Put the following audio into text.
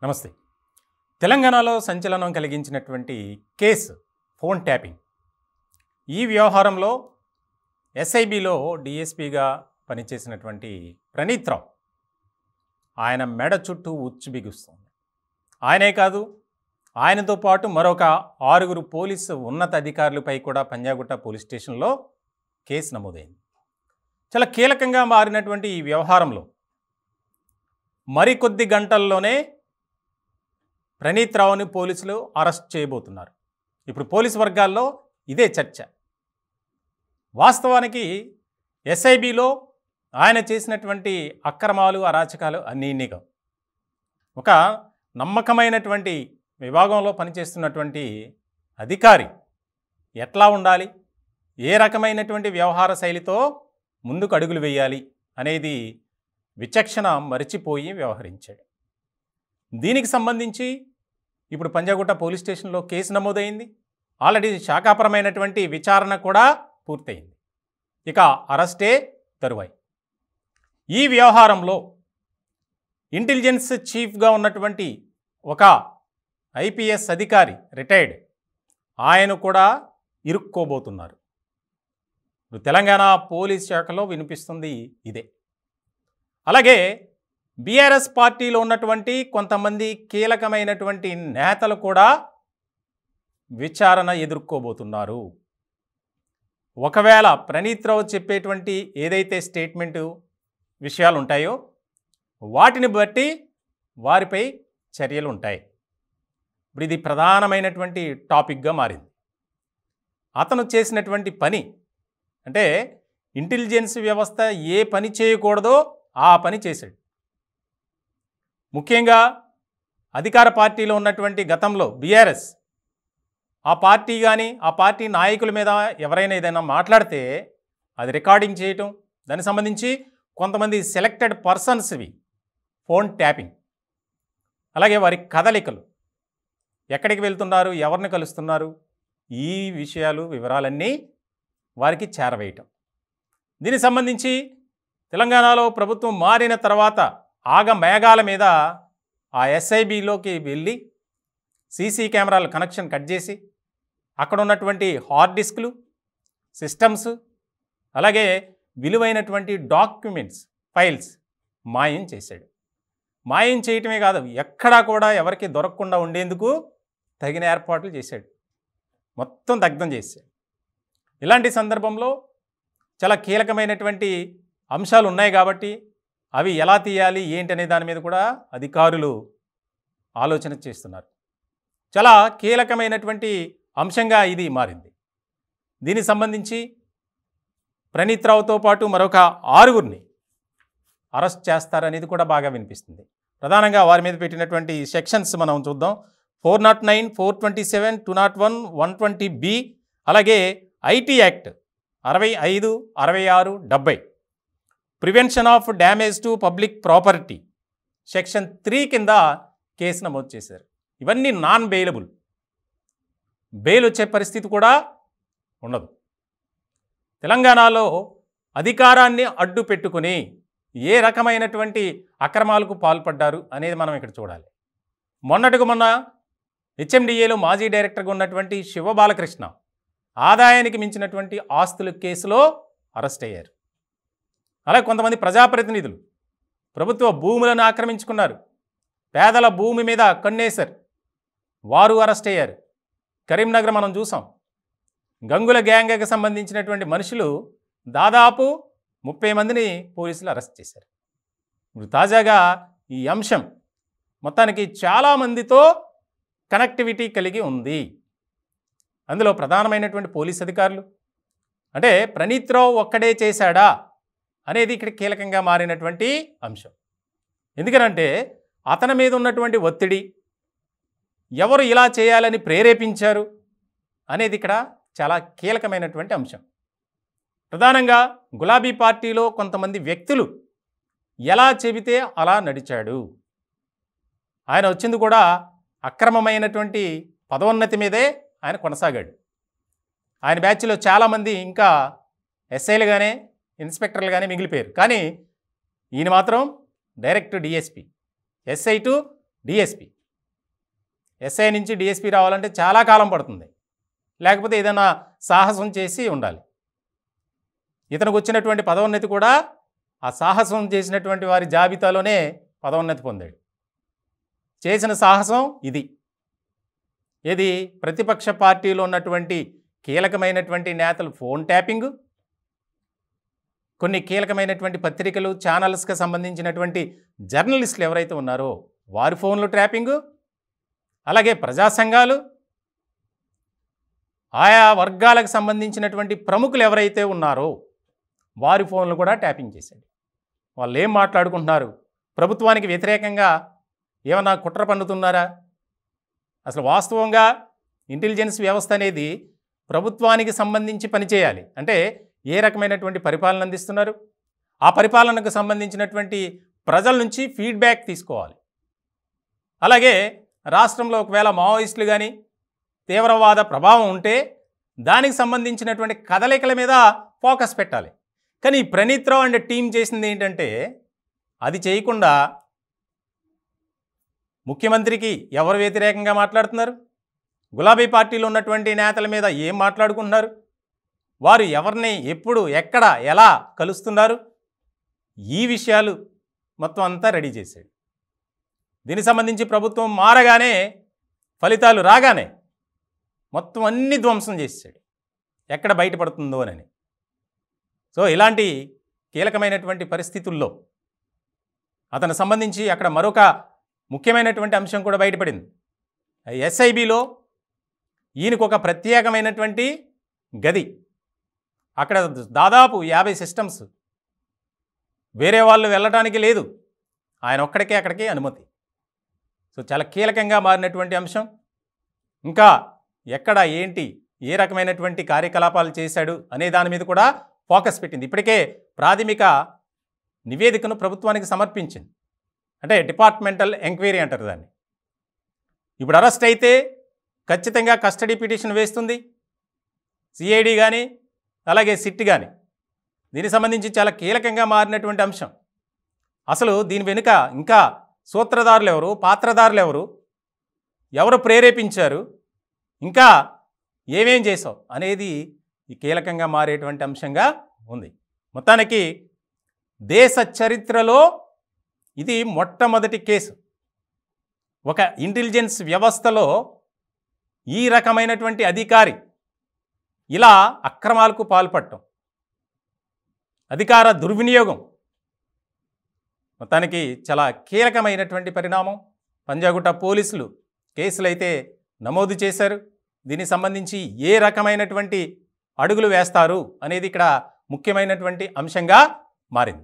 నమస్తే. తెలంగాణలో సంచలనం కలిగించినటువంటి కేసు ఫోన్ ట్యాపింగ్. ఈ వ్యవహారంలో ఎస్ఐబిలో డీఎస్పీగా పనిచేసినటువంటి ప్రణీత్ రావు ఆయన మెడ చుట్టూ ఉచ్చు బిగుస్తుంది. ఆయనే కాదు, ఆయనతో పాటు మరొక 6 పోలీసు ఉన్నత అధికారులపై కూడా పంజాగుట్ట పోలీస్ స్టేషన్లో కేసు నమోదైంది. చాలా కీలకంగా మారినటువంటి ఈ వ్యవహారంలో మరికొద్ది గంటల్లోనే ప్రణీత్ రావుని పోలీసులు అరెస్ట్ చేయబోతున్నారు. ఇప్పుడు పోలీసు వర్గాల్లో ఇదే చర్చ. వాస్తవానికి ఎస్ఐబిలో ఆయన చేసినటువంటి అక్రమాలు, అరాచకాలు అన్నీ ఒక నమ్మకమైనటువంటి విభాగంలో పనిచేస్తున్నటువంటి అధికారి ఎట్లా ఉండాలి, ఏ రకమైనటువంటి వ్యవహార శైలితో ముందుకు అడుగులు వేయాలి అనేది విచక్షణ మరిచిపోయి వ్యవహరించాడు. దీనికి సంబంధించి ఇప్పుడు పంజాగుట్ట పోలీస్ స్టేషన్లో కేసు నమోదైంది. ఆల్రెడీ శాఖాపరమైనటువంటి విచారణ కూడా పూర్తయింది. ఇక అరెస్టే తరువాయి. ఈ వ్యవహారంలో ఇంటెలిజెన్స్ చీఫ్గా ఉన్నటువంటి ఒక ఐపీఎస్ అధికారి రిటైర్డ్ ఆయన కూడా ఇరుక్కోబోతున్నారు. తెలంగాణ పోలీస్ శాఖలో వినిపిస్తుంది ఇదే. అలాగే బీఆర్ఎస్ పార్టీలో ఉన్నటువంటి కొంతమంది కీలకమైనటువంటి నేతలు కూడా విచారణ ఎదుర్కోబోతున్నారు. ఒకవేళ ప్రణీత్ రావు చెప్పేటువంటి ఏదైతే స్టేట్మెంటు విషయాలు ఉంటాయో వాటిని బట్టి వారిపై చర్యలు ఉంటాయి. ఇప్పుడు ఇది ప్రధానమైనటువంటి టాపిక్గా మారింది. అతను చేసినటువంటి పని అంటే ఇంటెలిజెన్స్ వ్యవస్థ ఏ పని చేయకూడదో ఆ పని చేశాడు. ముఖ్యంగా అధికార పార్టీలో ఉన్నటువంటి గతంలో బీఆర్ఎస్ ఆ పార్టీ కానీ ఆ పార్టీ నాయకుల మీద ఎవరైనా ఏదైనా మాట్లాడితే అది రికార్డింగ్ చేయటం, దానికి సంబంధించి కొంతమంది సెలెక్టెడ్ పర్సన్స్వి ఫోన్ ట్యాపింగ్, అలాగే వారి కదలికలు, ఎక్కడికి వెళ్తున్నారు, ఎవరిని కలుస్తున్నారు, ఈ విషయాలు వివరాలన్నీ వారికి చేరవేయటం. దీనికి సంబంధించి తెలంగాణలో ప్రభుత్వం మారిన తర్వాత ఆగ మేఘాల మీద ఆ ఎస్ఐబిలోకి వెళ్ళి సీసీ కెమెరాల కనెక్షన్ కట్ చేసి అక్కడ ఉన్నటువంటి హార్డ్ డిస్క్లు, సిస్టమ్స్, అలాగే విలువైనటువంటి డాక్యుమెంట్స్, ఫైల్స్ మాయం చేశాడు. మాయం చేయటమే కాదు, ఎక్కడా కూడా ఎవరికి దొరకకుండా ఉండేందుకు తగిన ఏర్పాట్లు చేశాడు. మొత్తం దగ్ధం చేశాడు. ఇలాంటి సందర్భంలో చాలా కీలకమైనటువంటి అంశాలు ఉన్నాయి కాబట్టి అవి ఎలా తీయాలి ఏంటనే దాని మీద కూడా అధికారులు ఆలోచన చేస్తున్నారు. చాలా కీలకమైనటువంటి అంశంగా ఇది మారింది. దీనికి సంబంధించి ప్రణీత్ రావుతో పాటు మరొక 6 అరెస్ట్ చేస్తారనేది కూడా బాగా వినిపిస్తుంది. ప్రధానంగా వారి మీద పెట్టినటువంటి సెక్షన్స్ మనం చూద్దాం. 409, 427, 201, 120B, అలాగే IT act 65, 66, 70, prevention of damage to public property section 3 కింద కేసు నమోదు చేశారు. ఇవన్నీ నాన్ బెయిలబుల్, బెయిల్ వచ్చే పరిస్థితి కూడా ఉండదు. తెలంగాణలో అధికారాన్ని అడ్డు పెట్టుకుని ఏ రకమైనటువంటి అక్రమాలకు పాల్పడ్డారు అనేది మనం ఇక్కడ చూడాలి. మొన్నటికి మొన్న హెచ్ఎండిఏలో మాజీ డైరెక్టర్గా ఉన్నటువంటి శివబాలకృష్ణ ఆదాయానికి మించినటువంటి ఆస్తుల కేసులో అరెస్ట్ అయ్యారు. అలాగే కొంతమంది ప్రజాప్రతినిధులు ప్రభుత్వ భూములను ఆక్రమించుకున్నారు, పేదల భూమి మీద కన్నేశారు, వారు అరెస్ట్ అయ్యారు. కరీంనగర్ మనం చూసాం. గంగుల గ్యాంగ్కి సంబంధించినటువంటి మనుషులు దాదాపు 30 మందిని పోలీసులు అరెస్ట్ చేశారు. ఇప్పుడు తాజాగా ఈ అంశం మొత్తానికి చాలామందితో కనెక్టివిటీ కలిగి ఉంది. అందులో ప్రధానమైనటువంటి పోలీస్ అధికారులు, అంటే ప్రణీత్ రావు ఒక్కడే చేశాడా అనేది ఇక్కడ కీలకంగా మారినటువంటి అంశం. ఎందుకనంటే అతని మీద ఉన్నటువంటి ఒత్తిడి, ఎవరు ఇలా చేయాలని ప్రేరేపించారు అనేది ఇక్కడ చాలా కీలకమైనటువంటి అంశం. ప్రధానంగా గులాబీ పార్టీలో కొంతమంది వ్యక్తులు ఎలా చెబితే అలా నడిచాడు. ఆయన వచ్చింది కూడా అక్రమమైనటువంటి పదోన్నతి మీదే ఆయన కొనసాగాడు. ఆయన బ్యాచ్లో చాలామంది ఇంకా ఎస్ఐలుగానే, ఇన్స్పెక్టర్లుగానే మిగిలిపోయారు. కానీ ఈయన మాత్రం direct DSP, SI to DSP. SI నుంచి డిఎస్పీ రావాలంటే చాలా కాలం పడుతుంది, లేకపోతే ఏదైనా సాహసం చేసి ఉండాలి. ఇతనికి వచ్చినటువంటి పదోన్నతి కూడా ఆ సాహసం చేసినటువంటి వారి జాబితాలోనే పదోన్నతి పొందాడు. చేసిన సాహసం ఇది. ఏది? ప్రతిపక్ష పార్టీలో ఉన్నటువంటి కీలకమైనటువంటి నేతలు ఫోన్ ట్యాపింగు, కొన్ని కీలకమైనటువంటి పత్రికలు ఛానల్స్కి సంబంధించినటువంటి జర్నలిస్టులు ఎవరైతే ఉన్నారో వారి ఫోన్లు ట్యాపింగు, అలాగే ప్రజా సంఘాలు, ఆయా వర్గాలకు సంబంధించినటువంటి ప్రముఖులు ఎవరైతే ఉన్నారో వారి ఫోన్లు కూడా ట్యాపింగ్ చేశాడు. వాళ్ళు ఏం మాట్లాడుకుంటున్నారు? ప్రభుత్వానికి వ్యతిరేకంగా ఏమన్నా కుట్ర పన్నుతున్నారా? అసలు వాస్తవంగా ఇంటెలిజెన్స్ వ్యవస్థ అనేది ప్రభుత్వానికి సంబంధించి పనిచేయాలి అంటే ఏ రకమైనటువంటి పరిపాలన అందిస్తున్నారు, ఆ పరిపాలనకు సంబంధించినటువంటి ప్రజల నుంచి ఫీడ్బ్యాక్ తీసుకోవాలి. అలాగే రాష్ట్రంలో ఒకవేళ మావోయిస్టులు కానీ తీవ్రవాద ప్రభావం ఉంటే దానికి సంబంధించినటువంటి కదలికల మీద ఫోకస్ పెట్టాలి. కానీ ప్రణీత్ రావు అండ్ టీం చేసింది ఏంటంటే అది చేయకుండా ముఖ్యమంత్రికి ఎవరు వ్యతిరేకంగా మాట్లాడుతున్నారు, గులాబీ పార్టీలో ఉన్నటువంటి నేతల మీద ఏం మాట్లాడుకుంటున్నారు, వారు ఎవరిని ఎప్పుడు ఎక్కడ ఎలా కలుస్తున్నారు, ఈ విషయాలు మొత్తం అంతా రెడీ చేశాడు. దీనికి సంబంధించి ప్రభుత్వం మారగానే ఫలితాలు రాగానే మొత్తం అన్ని ధ్వంసం చేశాడు, ఎక్కడ బయటపడుతుందో అని. సో ఇలాంటి కీలకమైనటువంటి పరిస్థితుల్లో అతను సంబంధించి అక్కడ మరొక ముఖ్యమైనటువంటి అంశం కూడా బయటపడింది. ఎస్ఐబిలో ఈయనకు ఒక ప్రత్యేకమైనటువంటి గది, అక్కడ దాదాపు 50 సిస్టమ్స్, వేరే వాళ్ళు వెళ్ళటానికి లేదు, ఆయన ఒక్కడికే అక్కడికి అనుమతి. సో చాలా కీలకంగా మారినటువంటి అంశం. ఇంకా ఎక్కడ ఏంటి ఏ రకమైనటువంటి కార్యకలాపాలు చేశాడు అనే దాని మీద కూడా ఫోకస్ పెట్టింది. ఇప్పటికే ప్రాథమిక నివేదికను ప్రభుత్వానికి సమర్పించింది, అంటే డిపార్ట్మెంటల్ ఎంక్వైరీ అంటారు దాన్ని. ఇప్పుడు అరెస్ట్ అయితే ఖచ్చితంగా కస్టడీ పిటిషన్ వేస్తుంది సిఐడి కానీ అలాగే సిట్ కానీ. దీనికి సంబంధించి చాలా కీలకంగా మారినటువంటి అంశం. అసలు దీని వెనుక ఇంకా సూత్రధారులు ఎవరు, పాత్రధారులు ఎవరు, ఎవరు ప్రేరేపించారు, ఇంకా ఏమేం చేసావు అనేది ఈ కీలకంగా మారేటువంటి అంశంగా ఉంది. మొత్తానికి దేశ చరిత్రలో ఇది మొట్టమొదటి కేసు. ఒక ఇంటెలిజెన్స్ వ్యవస్థలో ఈ రకమైనటువంటి అధికారి ఇలా అక్రమాలకు పాల్పడటం, అధికార దుర్వినియోగం మొత్తానికి చాలా కీలకమైనటువంటి పరిణామం. పంజాగుట్ట పోలీసులు కేసులు అయితే నమోదు చేశారు. దీనికి సంబంధించి ఏ రకమైనటువంటి అడుగులు వేస్తారు అనేది ఇక్కడ ముఖ్యమైనటువంటి అంశంగా మారింది.